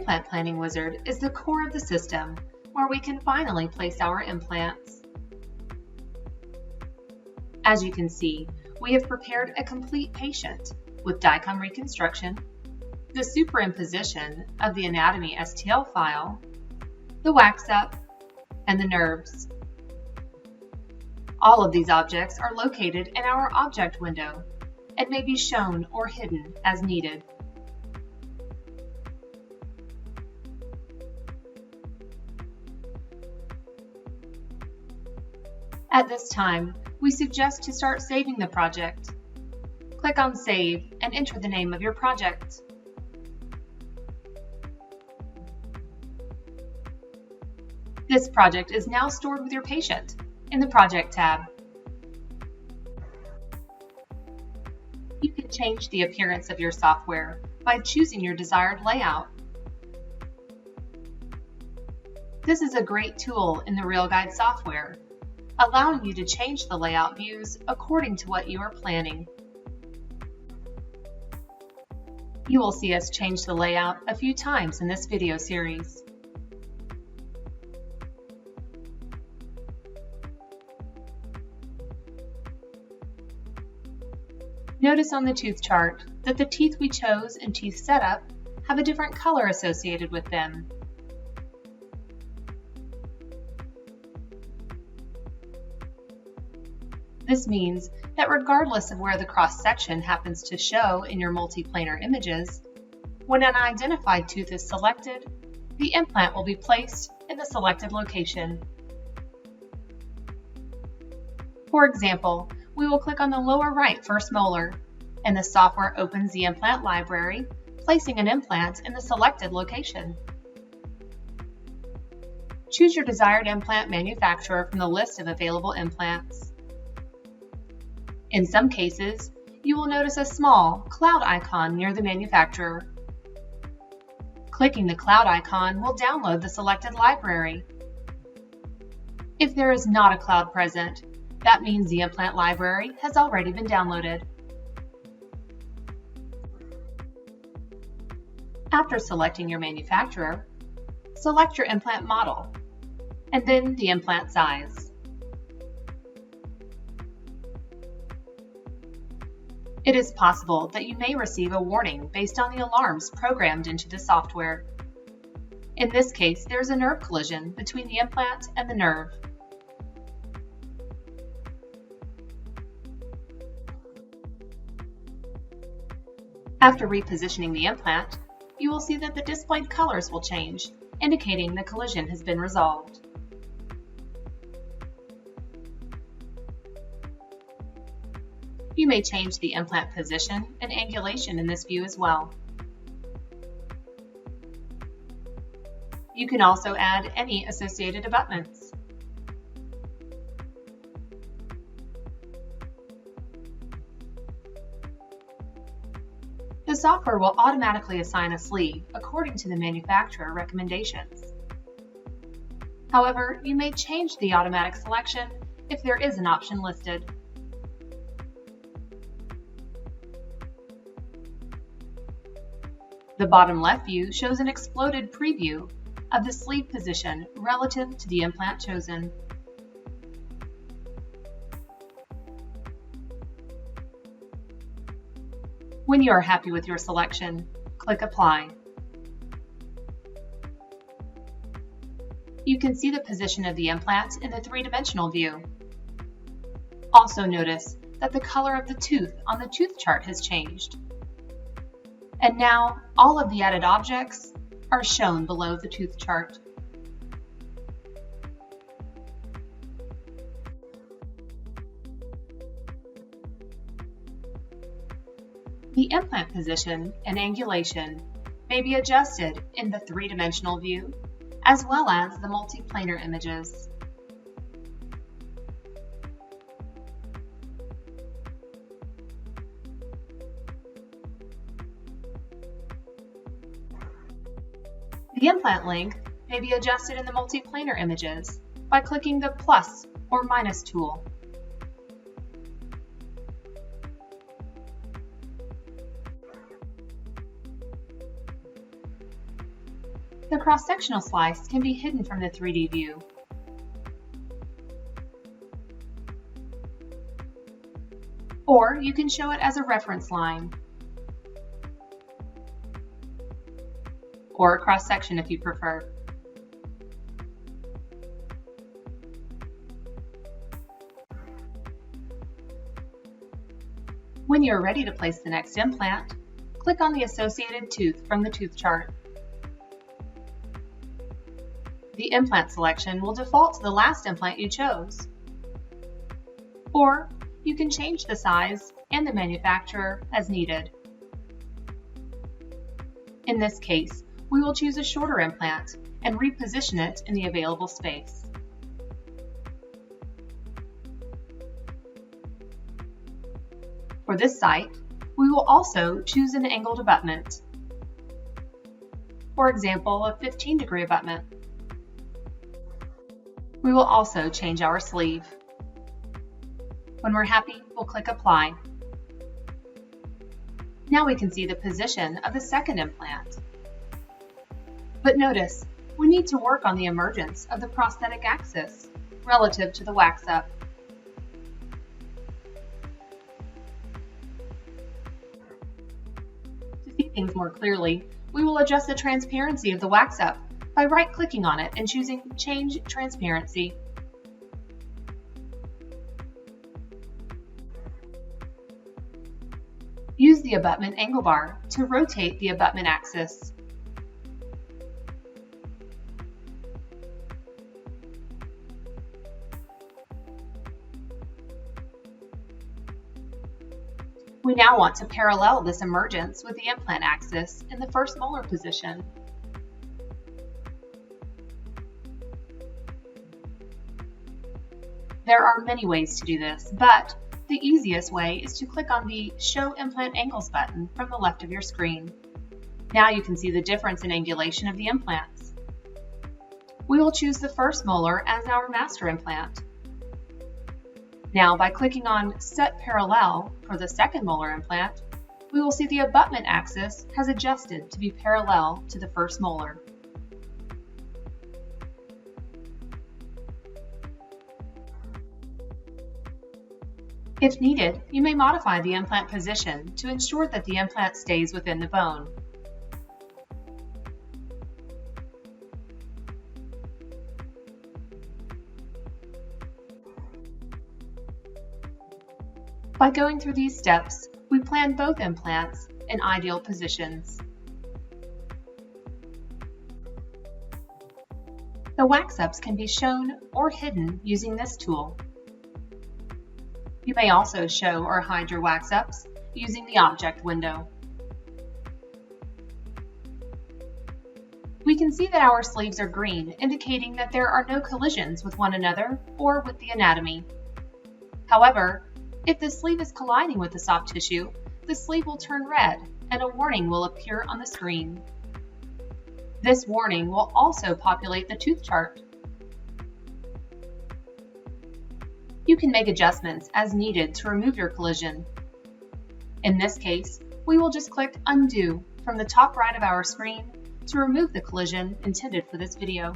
implant planning wizard is the core of the system where we can finally place our implants. As you can see, we have prepared a complete patient with DICOM reconstruction, the superimposition of the anatomy STL file, the wax up, and the nerves. All of these objects are located in our object window and may be shown or hidden as needed. At this time, we suggest to start saving the project. Click on Save and enter the name of your project. This project is now stored with your patient in the Project tab. You can change the appearance of your software by choosing your desired layout. This is a great tool in the RealGUIDE software, allowing you to change the layout views according to what you are planning. You will see us change the layout a few times in this video series. Notice on the tooth chart that the teeth we chose in Teeth Setup have a different color associated with them. This means that regardless of where the cross-section happens to show in your multiplanar images, when an identified tooth is selected, the implant will be placed in the selected location. For example, we will click on the lower right first molar, and the software opens the implant library, placing an implant in the selected location. Choose your desired implant manufacturer from the list of available implants. In some cases, you will notice a small cloud icon near the manufacturer. Clicking the cloud icon will download the selected library. If there is not a cloud present, that means the implant library has already been downloaded. After selecting your manufacturer, select your implant model, and then the implant size. It is possible that you may receive a warning based on the alarms programmed into the software. In this case, there is a nerve collision between the implant and the nerve. After repositioning the implant, you will see that the displayed colors will change, indicating the collision has been resolved. You may change the implant position and angulation in this view as well. You can also add any associated abutments. The software will automatically assign a sleeve according to the manufacturer recommendations. However, you may change the automatic selection if there is an option listed. The bottom left view shows an exploded preview of the sleeve position relative to the implant chosen. When you are happy with your selection, click Apply. You can see the position of the implant in the three-dimensional view. Also notice that the color of the tooth on the tooth chart has changed. And now, all of the added objects are shown below the tooth chart. The implant position and angulation may be adjusted in the three-dimensional view, as well as the multiplanar images. The implant length may be adjusted in the multiplanar images by clicking the plus or minus tool. The cross-sectional slice can be hidden from the 3D view. Or you can show it as a reference line, or a cross-section if you prefer. When you're ready to place the next implant, click on the associated tooth from the tooth chart. The implant selection will default to the last implant you chose. Or you can change the size and the manufacturer as needed. In this case, we will choose a shorter implant and reposition it in the available space. For this site, we will also choose an angled abutment. For example, a 15-degree abutment. We will also change our sleeve. When we're happy, we'll click Apply. Now we can see the position of the second implant. But notice, we need to work on the emergence of the prosthetic axis relative to the wax-up. To see things more clearly, we will adjust the transparency of the wax-up by right-clicking on it and choosing Change Transparency. Use the abutment angle bar to rotate the abutment axis. We now want to parallel this emergence with the implant axis in the first molar position. There are many ways to do this, but the easiest way is to click on the Show Implant Angles button from the left of your screen. Now you can see the difference in angulation of the implants. We will choose the first molar as our master implant. Now, by clicking on Set Parallel for the second molar implant, we will see the abutment axis has adjusted to be parallel to the first molar. If needed, you may modify the implant position to ensure that the implant stays within the bone. By going through these steps, we plan both implants in ideal positions. The wax-ups can be shown or hidden using this tool. You may also show or hide your wax-ups using the object window. We can see that our sleeves are green, indicating that there are no collisions with one another or with the anatomy. However, if the sleeve is colliding with the soft tissue, the sleeve will turn red and a warning will appear on the screen. This warning will also populate the tooth chart. You can make adjustments as needed to remove your collision. In this case, we will just click Undo from the top right of our screen to remove the collision intended for this video.